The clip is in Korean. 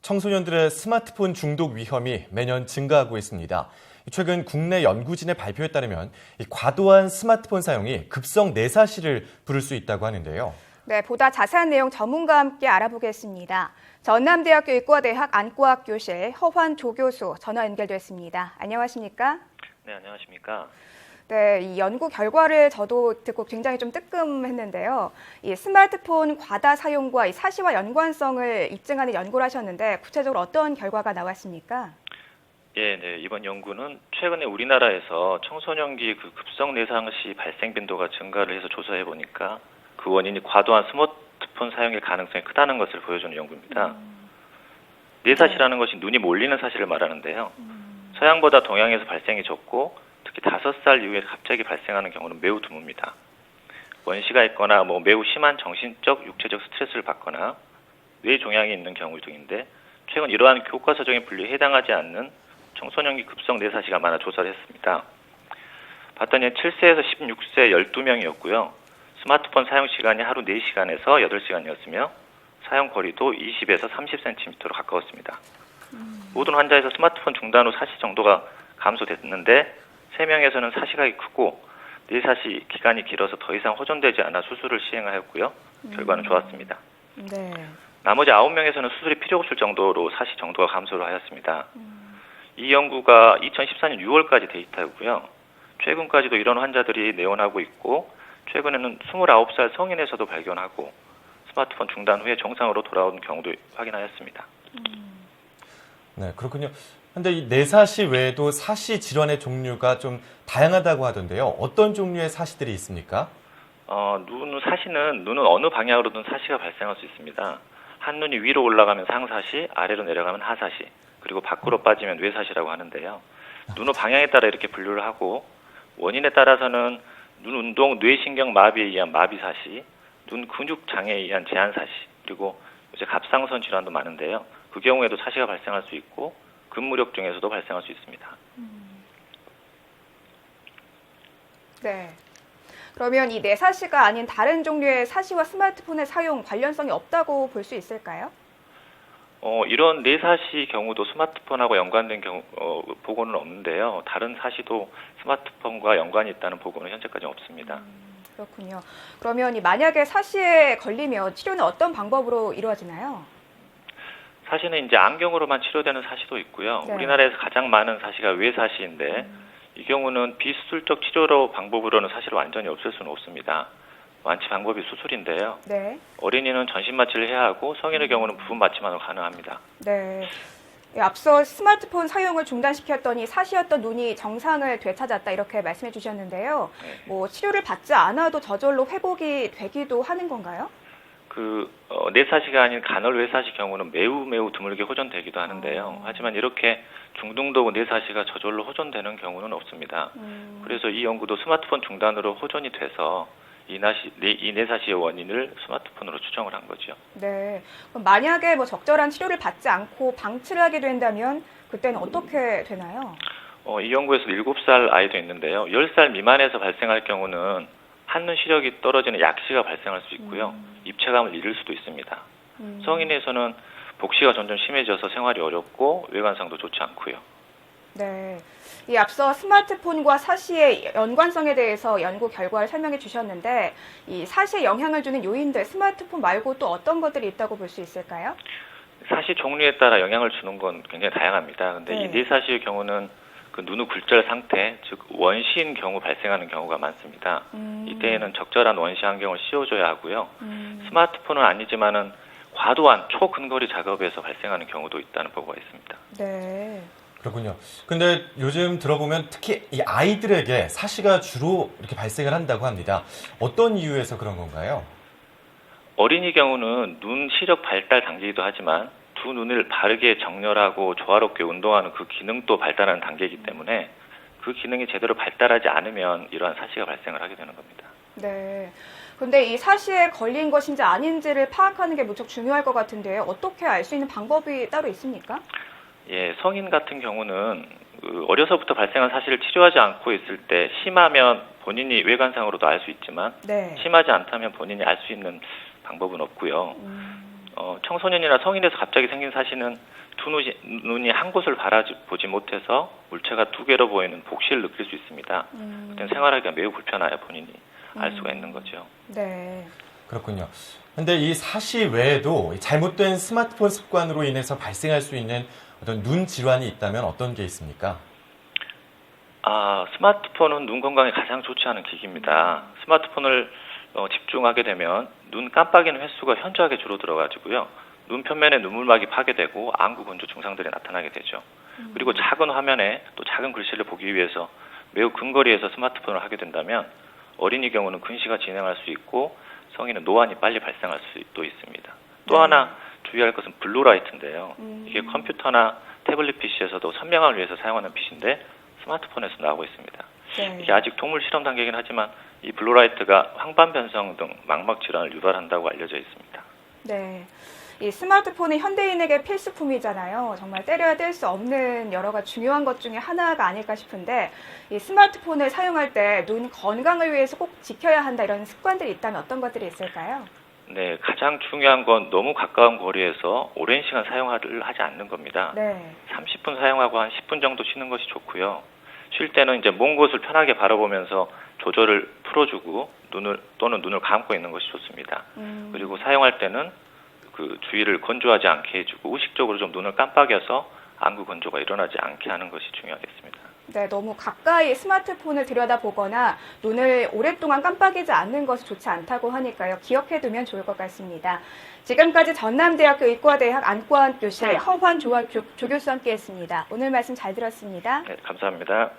청소년들의 스마트폰 중독 위험이 매년 증가하고 있습니다. 최근 국내 연구진의 발표에 따르면 과도한 스마트폰 사용이 급성 뇌사실을 부를 수 있다고 하는데요. 네, 보다 자세한 내용 전문가와 함께 알아보겠습니다. 전남대학교 의과대학 안과학교실 허환 조교수 전화 연결됐습니다. 안녕하십니까? 네, 안녕하십니까? 네, 이 연구 결과를 저도 듣고 굉장히 좀 뜨끔했는데요. 이 스마트폰 과다 사용과 이 사시와 연관성을 입증하는 연구를 하셨는데 구체적으로 어떤 결과가 나왔습니까? 네, 이번 연구는 최근에 우리나라에서 청소년기 급성 뇌상시 발생 빈도가 증가를 해서 조사해 보니까 그 원인이 과도한 스마트폰 사용일 가능성이 크다는 것을 보여주는 연구입니다. 뇌사시라는 것이 눈이 몰리는 사실을 말하는데요. 서양보다 동양에서 발생이 적고 특히 5살 이후에 갑자기 발생하는 경우는 매우 드뭅니다. 원시가 있거나 매우 심한 정신적, 육체적 스트레스를 받거나 뇌 종양이 있는 경우 등인데 최근 이러한 교과서적인 분류에 해당하지 않는 청소년기 급성 뇌사시가 많아 조사를 했습니다. 봤더니 7세에서 16세 12명이었고요. 스마트폰 사용 시간이 하루 4시간에서 8시간이었으며 사용 거리도 20에서 30cm로 가까웠습니다. 모든 환자에서 스마트폰 중단 후 사시 정도가 감소됐는데 3명에서는 사시가 크고 뇌사시 기간이 길어서 더 이상 호전되지 않아 수술을 시행하였고요. 결과는 좋았습니다. 네. 나머지 9명에서는 수술이 필요 없을 정도로 사시 정도가 감소를 하였습니다. 이 연구가 2014년 6월까지 데이터였고요. 최근까지도 이런 환자들이 내원하고 있고 최근에는 29살 성인에서도 발견하고 스마트폰 중단 후에 정상으로 돌아온 경우도 확인하였습니다. 네, 그렇군요. 근데 이 뇌사시 외에도 사시 질환의 종류가 좀 다양하다고 하던데요. 어떤 종류의 사시들이 있습니까? 눈은 어느 방향으로든 사시가 발생할 수 있습니다. 한눈이 위로 올라가면 상사시, 아래로 내려가면 하사시, 그리고 밖으로 빠지면 뇌사시라고 하는데요. 눈의 방향에 따라 이렇게 분류를 하고 원인에 따라서는 눈 운동, 뇌신경 마비에 의한 마비사시, 눈 근육 장애에 의한 제한사시, 그리고 요새 갑상선 질환도 많은데요. 그 경우에도 사시가 발생할 수 있고 근무력 중에서도 발생할 수 있습니다. 네. 그러면 이 뇌사시가 아닌 다른 종류의 사시와 스마트폰의 사용 관련성이 없다고 볼 수 있을까요? 이런 뇌사시 경우도 스마트폰하고 연관된 보고는 없는데요. 다른 사시도 스마트폰과 연관이 있다는 보고는 현재까지 없습니다. 그렇군요. 그러면 만약에 사시에 걸리면 치료는 어떤 방법으로 이루어지나요? 사시는 이제 안경으로만 치료되는 사시도 있고요. 네. 우리나라에서 가장 많은 사시가 외사시인데 이 경우는 비수술적 치료로 방법으로는 사실 완전히 없앨 수는 없습니다. 완치 방법이 수술인데요. 네. 어린이는 전신 마취를 해야 하고 성인의 경우는 부분 마취만으로 가능합니다. 네. 앞서 스마트폰 사용을 중단시켰더니 사시였던 눈이 정상을 되찾았다 이렇게 말씀해 주셨는데요. 네. 치료를 받지 않아도 저절로 회복이 되기도 하는 건가요? 뇌사시가 아닌 간헐외사시 경우는 매우 드물게 호전되기도 하는데요. 하지만 이렇게 중등도 뇌사시가 저절로 호전되는 경우는 없습니다. 그래서 이 연구도 스마트폰 중단으로 호전이 돼서 이 뇌사시의 원인을 스마트폰으로 추정을 한 거죠. 네. 그럼 만약에 적절한 치료를 받지 않고 방치를 하게 된다면 그때는 어떻게 되나요? 이 연구에서 7살 아이도 있는데요. 10살 미만에서 발생할 경우는 한눈 시력이 떨어지는 약시가 발생할 수 있고요. 입체감을 잃을 수도 있습니다. 성인에서는 복시가 점점 심해져서 생활이 어렵고 외관상도 좋지 않고요. 네. 이 앞서 스마트폰과 사시의 연관성에 대해서 연구 결과를 설명해 주셨는데 이 사시에 영향을 주는 요인들 스마트폰 말고 또 어떤 것들이 있다고 볼 수 있을까요? 사시 종류에 따라 영향을 주는 건 굉장히 다양합니다. 근데 이 뇌사시의 경우는 그 눈의 굴절 상태, 즉 원시인 경우 발생하는 경우가 많습니다. 이때에는 적절한 원시 안경을 씌워줘야 하고요. 스마트폰은 아니지만은 과도한 초근거리 작업에서 발생하는 경우도 있다는 보고가 있습니다. 네. 그렇군요. 근데 요즘 들어보면 특히 이 아이들에게 사시가 주로 이렇게 발생을 한다고 합니다. 어떤 이유에서 그런 건가요? 어린이 경우는 눈 시력 발달 단계이기도 하지만 두 눈을 바르게 정렬하고 조화롭게 운동하는 그 기능도 발달하는 단계이기 때문에 그 기능이 제대로 발달하지 않으면 이러한 사시가 발생을 하게 되는 겁니다. 네. 그런데 이 사시에 걸린 것인지 아닌지를 파악하는 게 무척 중요할 것 같은데요. 어떻게 알 수 있는 방법이 따로 있습니까? 예, 성인 같은 경우는 어려서부터 발생한 사시를 치료하지 않고 있을 때 심하면 본인이 외관상으로도 알 수 있지만 네. 심하지 않다면 본인이 알 수 있는 방법은 없고요. 청소년이나 성인에서 갑자기 생긴 사시는 두 눈이 한 곳을 바라보지 못해서 물체가 두 개로 보이는 복시를 느낄 수 있습니다. 그때는 생활하기가 매우 불편하여 본인이 알 수가 있는 거죠. 네. 그렇군요. 근데 이 사시 외에도 잘못된 스마트폰 습관으로 인해서 발생할 수 있는 어떤 눈 질환이 있다면 어떤 게 있습니까? 스마트폰은 눈 건강에 가장 좋지 않은 기기입니다. 스마트폰을 집중하게 되면 눈 깜빡이는 횟수가 현저하게 줄어들어가지고요. 눈 표면에 눈물막이 파괴되고 안구 건조 증상들이 나타나게 되죠. 그리고 작은 화면에 또 작은 글씨를 보기 위해서 매우 근거리에서 스마트폰을 하게 된다면 어린이 경우는 근시가 진행할 수 있고 성인은 노안이 빨리 발생할 수도 있습니다. 또 하나 주의할 것은 블루라이트인데요. 이게 컴퓨터나 태블릿 PC에서도 선명함을 위해서 사용하는 빛인데 스마트폰에서 나오고 있습니다. 네. 이게 아직 동물 실험 단계이긴 하지만 이 블루라이트가 황반 변성 등 망막 질환을 유발한다고 알려져 있습니다. 네. 이 스마트폰은 현대인에게 필수품이잖아요. 정말 때려야 뗄 수 없는 여러 가지 중요한 것 중에 하나가 아닐까 싶은데 이 스마트폰을 사용할 때 눈 건강을 위해서 꼭 지켜야 한다 이런 습관들이 있다면 어떤 것들이 있을까요? 네, 가장 중요한 건 너무 가까운 거리에서 오랜 시간 사용을 하지 않는 겁니다. 네. 30분 사용하고 한 10분 정도 쉬는 것이 좋고요. 쉴 때는 이제 먼 곳을 편하게 바라보면서 조절을 풀어주고 눈을 감고 있는 것이 좋습니다. 그리고 사용할 때는 그 주위를 건조하지 않게 해주고 의식적으로 좀 눈을 깜빡여서 안구 건조가 일어나지 않게 하는 것이 중요하겠습니다. 네, 너무 가까이 스마트폰을 들여다보거나 눈을 오랫동안 깜빡이지 않는 것이 좋지 않다고 하니까요. 기억해두면 좋을 것 같습니다. 지금까지 전남대학교 의과대학 안과교실 허환 조교수와 함께했습니다. 오늘 말씀 잘 들었습니다. 네, 감사합니다.